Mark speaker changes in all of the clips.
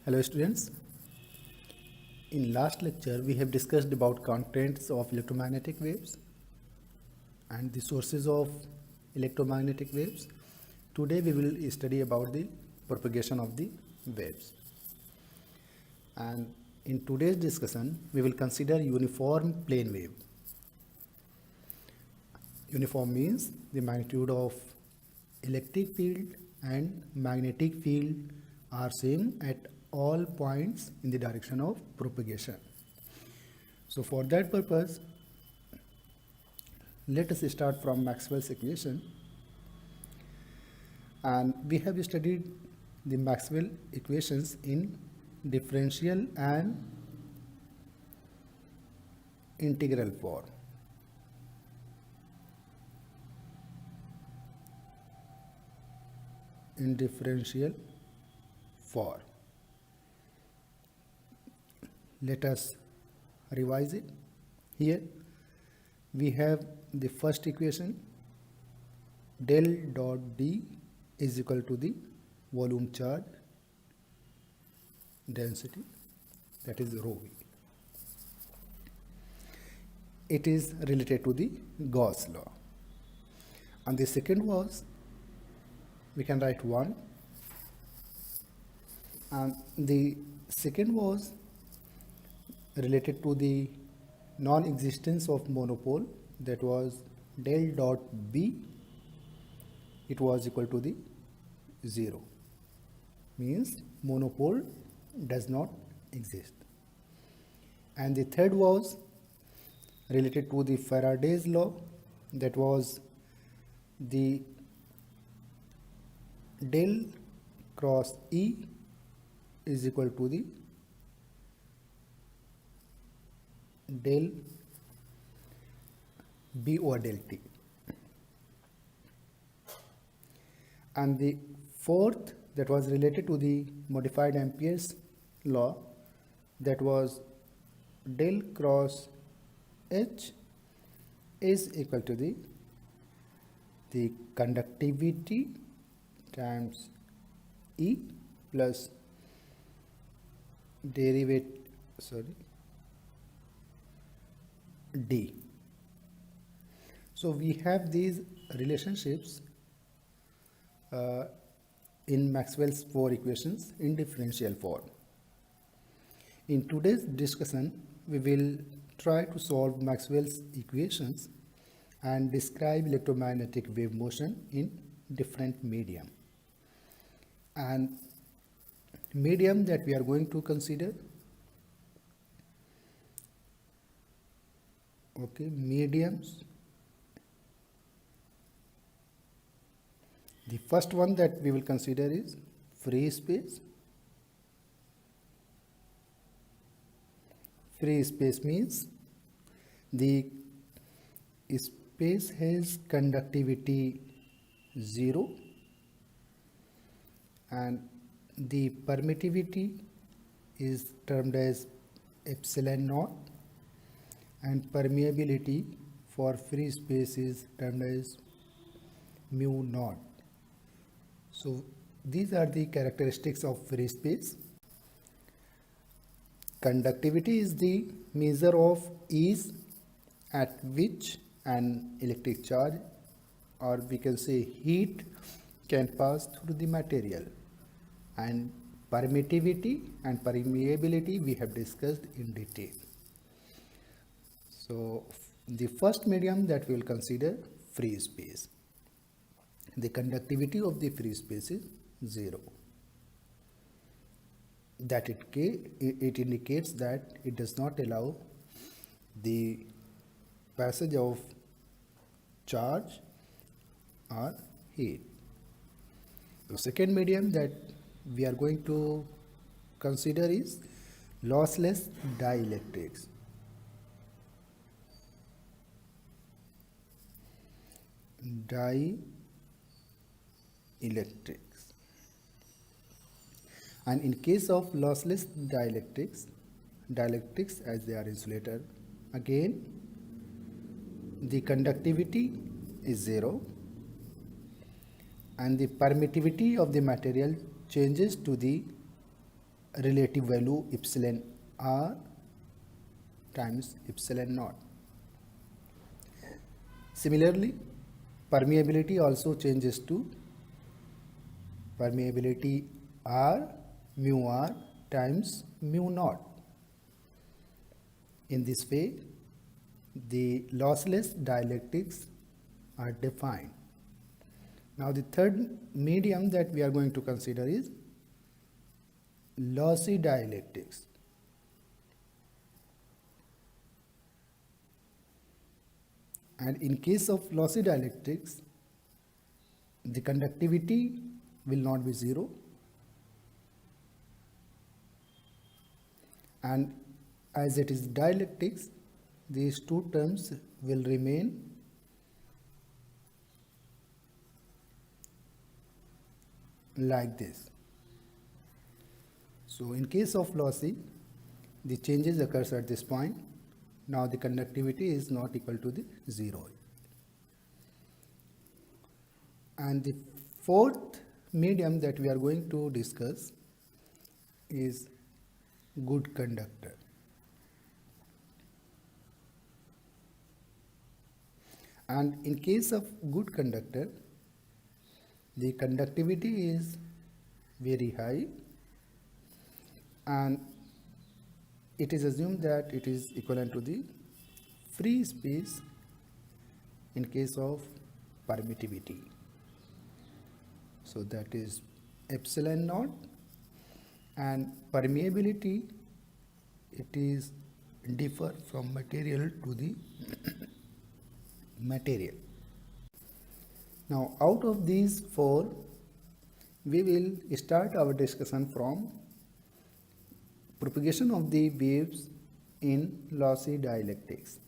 Speaker 1: Hello students. In last lecture we have discussed about contents of electromagnetic waves and the sources of electromagnetic waves. Today we will study about the propagation of the waves. And in today's discussion we will consider uniform plane wave. Uniform means the magnitude of electric field and magnetic field are same at all points in the direction of propagation. So for that purpose, let us start from Maxwell's equation. And we have studied the Maxwell equations in differential and integral form. In differential form. Let us revise it. Here we have the first equation, del dot D is equal to the volume charge density, that is rho v. It is related to the Gauss law. And the second was, we can write 1, and the second was related to the non-existence of monopole, that was del dot B, it was equal to the 0, means monopole does not exist. And the third was related to the Faraday's law, that was the del cross E is equal to the del B over del T. And the fourth, that was related to the modified Ampere's law, that was del cross H is equal to the conductivity times E plus D. So we have these relationships in Maxwell's four equations in differential form. In today's discussion, we will try to solve Maxwell's equations and describe electromagnetic wave motion in different medium. And medium that we are going to consider, mediums. The first one that we will consider is free space. Free space means the space has conductivity 0 and the permittivity is termed as epsilon naught, and permeability for free space is termed as mu naught. So these are the characteristics of free space. Conductivity is the measure of ease at which an electric charge, or we can say heat, can pass through the material. And permittivity and permeability we have discussed in detail. So the first medium that we will consider, free space. The conductivity of the free space is 0. That it indicates that it does not allow the passage of charge or heat. The second medium that we are going to consider is lossless dielectrics. Dielectrics. And in case of lossless dielectrics as they are insulator, again the conductivity is 0 and the permittivity of the material changes to the relative value epsilon r times epsilon naught. Similarly, permeability also changes to permeability r mu r times mu naught. In this way, the lossless dielectrics are defined. Now the third medium that we are going to consider is lossy dielectrics. And in case of lossy dielectrics, the conductivity will not be zero, and as it is dielectrics, these two terms will remain like this. So in case of lossy, the changes occurs at this point. Now the conductivity is not equal to the 0. And the fourth medium that we are going to discuss is good conductor. And in case of good conductor, the conductivity is very high, and it is assumed that it is equivalent to the free space in case of permittivity. So that is epsilon naught, and permeability, it is differ from material to the material. Now out of these four, we will start our discussion from propagation of the waves in lossy dielectrics.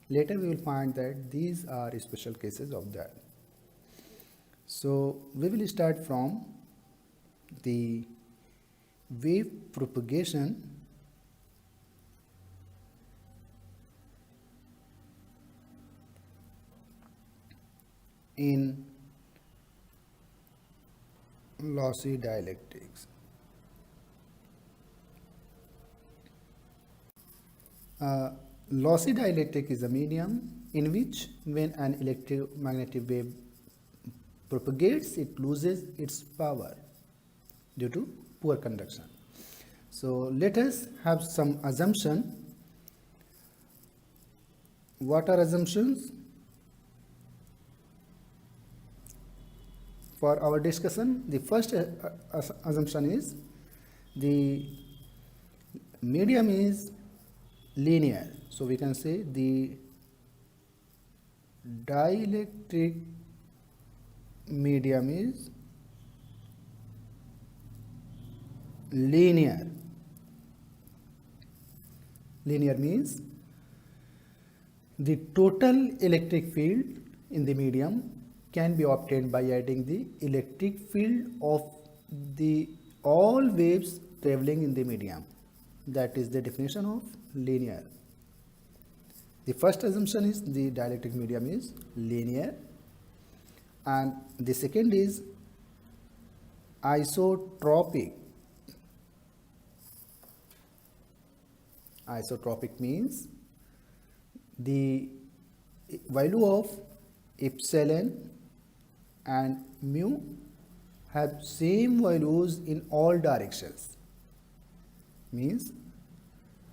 Speaker 1: Later we will find that these are special cases of that. So we will start from the wave propagation in lossy dielectrics. Lossy dielectric is a medium in which when an electromagnetic wave propagates, it loses its power due to poor conduction. So let us have some assumption. What are assumptions? For our discussion, the first assumption is the medium is linear. So we can say the dielectric medium is linear. Linear means the total electric field in the medium can be obtained by adding the electric field of the all waves traveling in the medium. That is the definition of linear. The first assumption is the dielectric medium is linear, and the second is isotropic. Isotropic means the value of epsilon and mu have same values in all directions. Means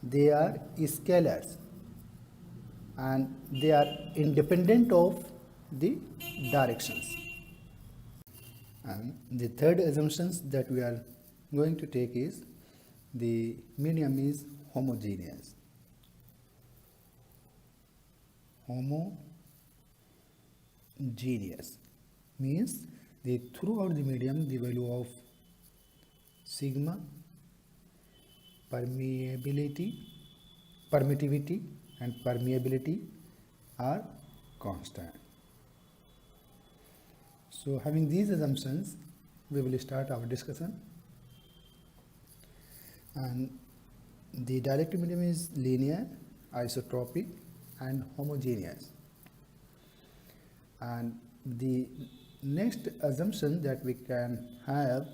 Speaker 1: they are scalars and they are independent of the directions. And the third assumptions that we are going to take is the medium is homogeneous. Homogeneous means the throughout the medium the value of sigma, permittivity and permeability are constant. So having these assumptions, we will start our discussion. And the dielectric medium is linear, isotropic and homogeneous. And the next assumption that we can have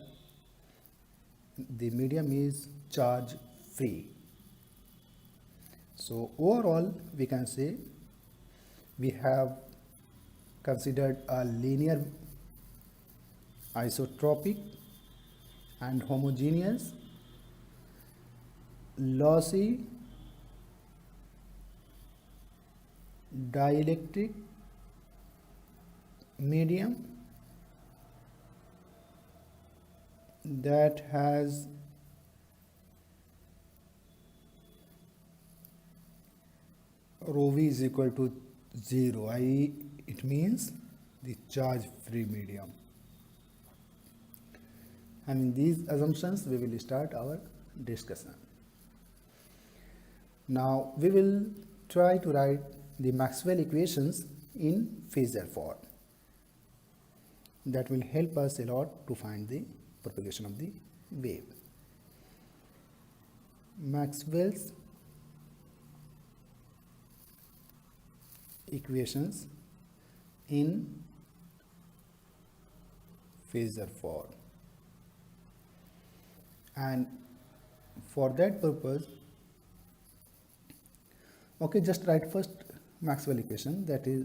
Speaker 1: the medium is charge free. So overall we can say we have considered a linear, isotropic and homogeneous, lossy, dielectric medium that has rho v is equal to 0, i.e. it means the charge free medium. And in these assumptions we will start our discussion. Now we will try to write the Maxwell equations in phasor form. That will help us a lot to find the propagation of the wave. Maxwell's equations in phasor form, and for that purpose, okay, just write first Maxwell equation, that is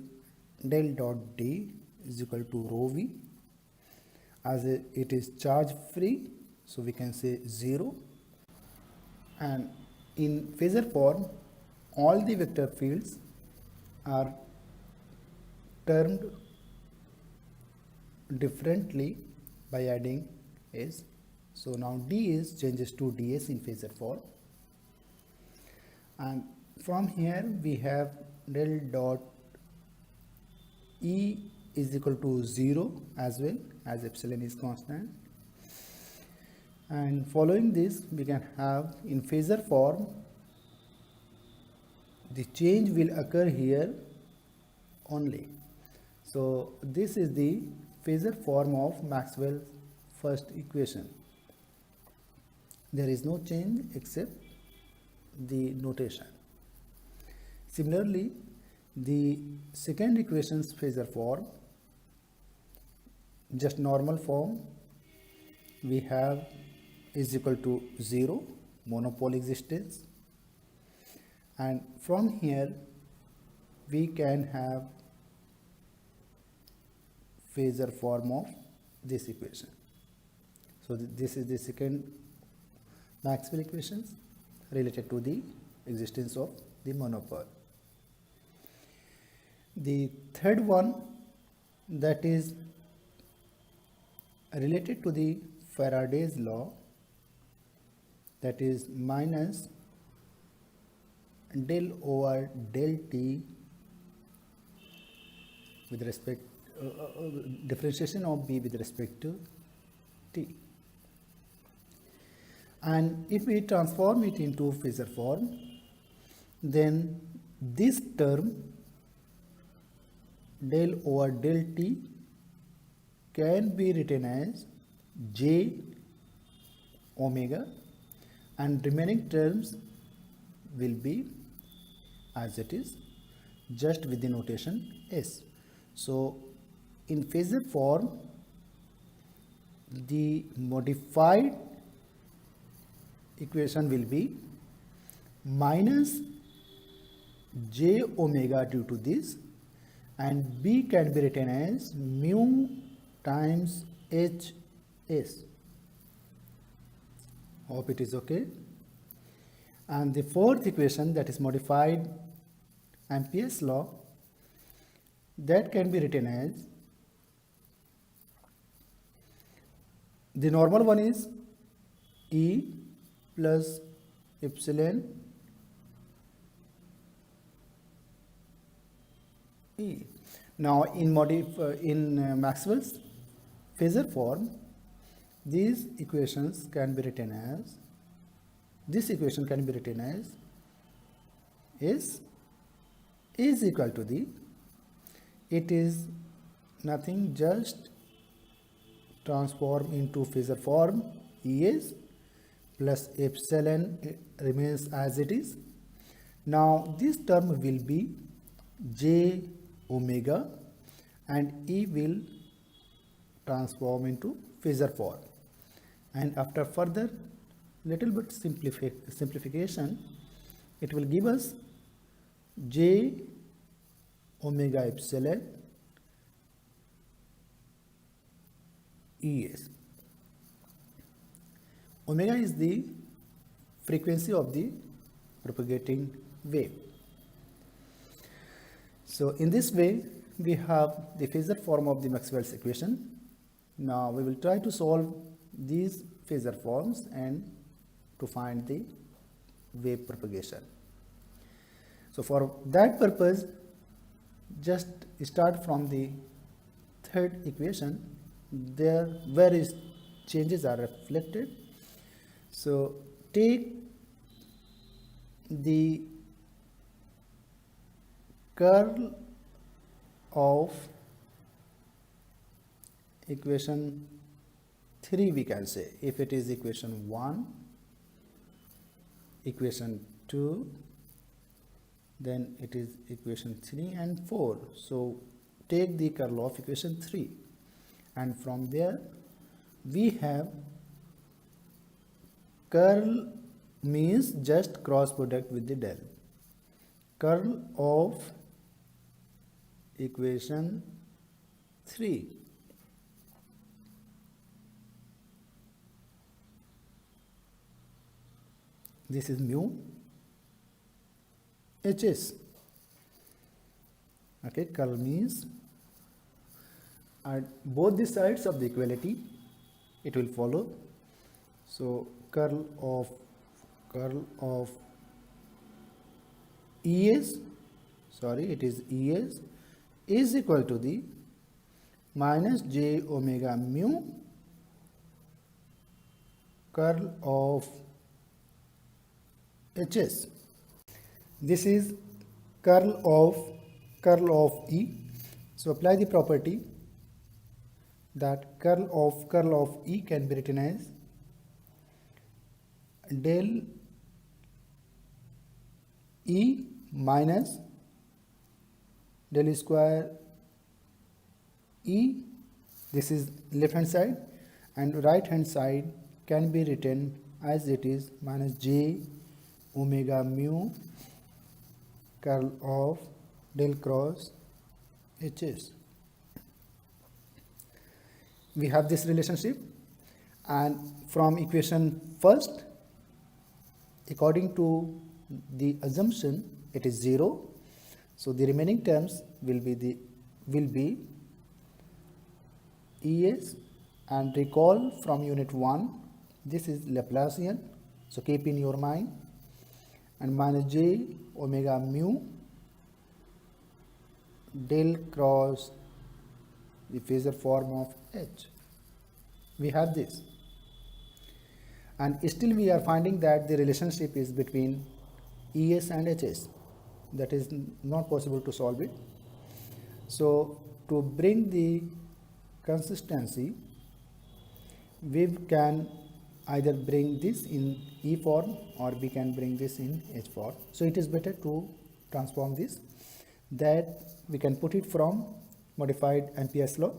Speaker 1: del dot D is equal to rho v. As it is charge free, so we can say 0, and in phasor form all the vector fields are termed differently by adding s. So now d is changes to ds in phasor form, and from here we have del dot E is equal to 0 as well, as epsilon is constant. And following this we can have in phasor form the change will occur here only. So this is the phasor form of Maxwell's first equation. There is no change except the notation. Similarly, the second equation's phasor form, just normal form, we have is equal to 0, monopole existence, and from here we can have phasor form of this equation. So this is the second Maxwell equations related to the existence of the monopole. The third one, that is related to the Faraday's law, that is minus del over del t with respect differentiation of b with respect to t. And if we transform it into phasor form, then this term del over del t can be written as j omega, and remaining terms will be as it is, just with the notation s. So in phasor form the modified equation will be minus j omega due to this, and b can be written as mu times h s. Hope it is okay. And the fourth equation, that is modified Ampere's law, that can be written as, the normal one is E plus epsilon E. Now in Maxwell's phasor form, these equations can be written as, this equation can be written as S is equal to the, it is nothing, just transform into phasor form Es plus epsilon remains as it is. Now this term will be j omega and E will transform into phasor form, and after further little bit simplification, it will give us j omega epsilon Es. Omega is the frequency of the propagating wave. So in this way, we have the phasor form of the Maxwell's equation. Now we will try to solve these phasor forms and to find the wave propagation. So for that purpose, just start from the third equation, there various changes are reflected. So take the curl of equation 3, we can say, if it is equation 1, equation 2, then it is equation 3 and 4. So take the curl of equation 3, and from there we have curl means just cross product with the del. Curl of equation 3. This is mu Hs. Okay, curl means at both the sides of the equality it will follow. So curl of Es, sorry, it is Es is equal to the minus j omega mu curl of Hs. This is curl of E. So apply the property that curl of E can be written as del E minus del square E. This is left hand side, and right hand side can be written as it is minus j omega mu curl of del cross Hs. We have this relationship, and from equation first, according to the assumption, it is 0. So the remaining terms will be Es, and recall from unit 1, this is Laplacian, so keep in your mind, and minus j omega mu del cross the phasor form of H. We have this, and still we are finding that the relationship is between Es and Hs. That is not possible to solve it. So to bring the consistency, we can either bring this in E form or we can bring this in H form. So it is better to transform this, that we can put it from modified Ampere's law.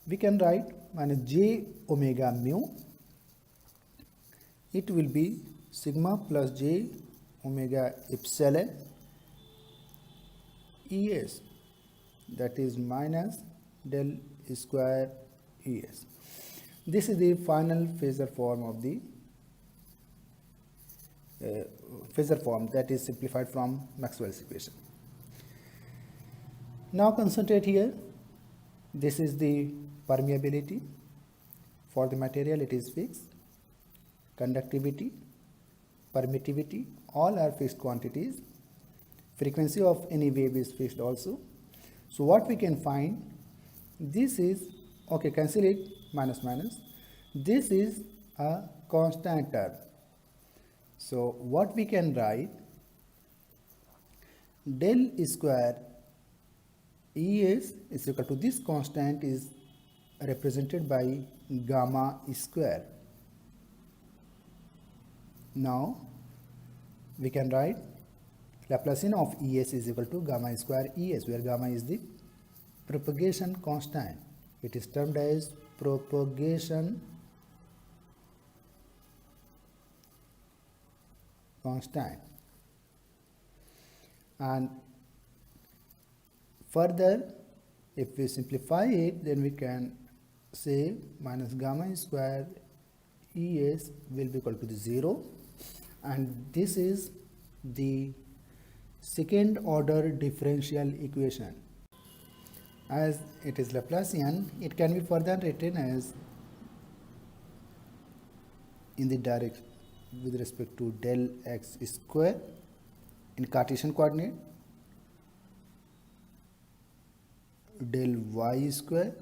Speaker 1: We can write minus j omega mu, it will be sigma plus j omega epsilon Es, that is minus del square Es. This is the final phasor form of the phasor form that is simplified from Maxwell's equation. Now concentrate here. This is the permeability. For the material it is fixed. Conductivity, permittivity, all are fixed quantities. Frequency of any wave is fixed also. So what we can find, this is, okay, cancel it, minus minus. This is a constant term. So what we can write, del square Es is equal to this constant is represented by gamma square. Now we can write Laplacian of Es is equal to gamma square Es, where gamma is the propagation constant. It is termed as propagation constant. And further, if we simplify it, then we can say minus gamma square Es will be equal to the 0, and this is the second order differential equation. As it is Laplacian, it can be further written as in the direct with respect to del x square in Cartesian coordinate, del y square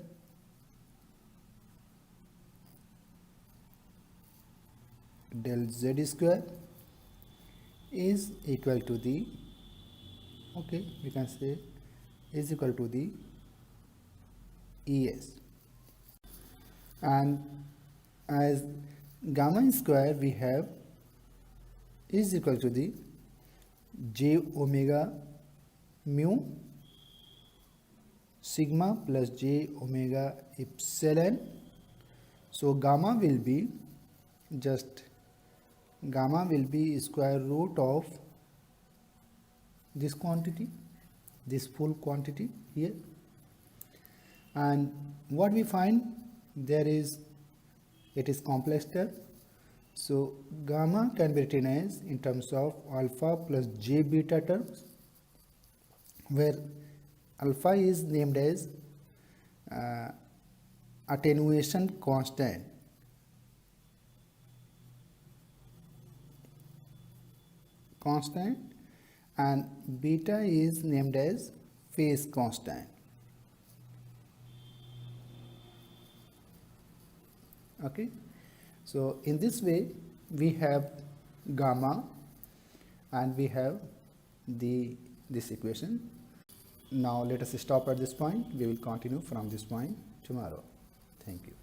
Speaker 1: del z square is equal to the, okay, we can say is equal to the Es. And as gamma square we have is equal to the j omega mu sigma plus j omega epsilon. So gamma will be square root of this quantity, this full quantity here. And what we find there is, it is complex term. So gamma can be written as in terms of alpha plus j beta terms, where alpha is named as attenuation constant, and beta is named as phase constant. Okay, so in this way we have gamma and we have this equation. Now let us stop at this point. We will continue from this point tomorrow. Thank you.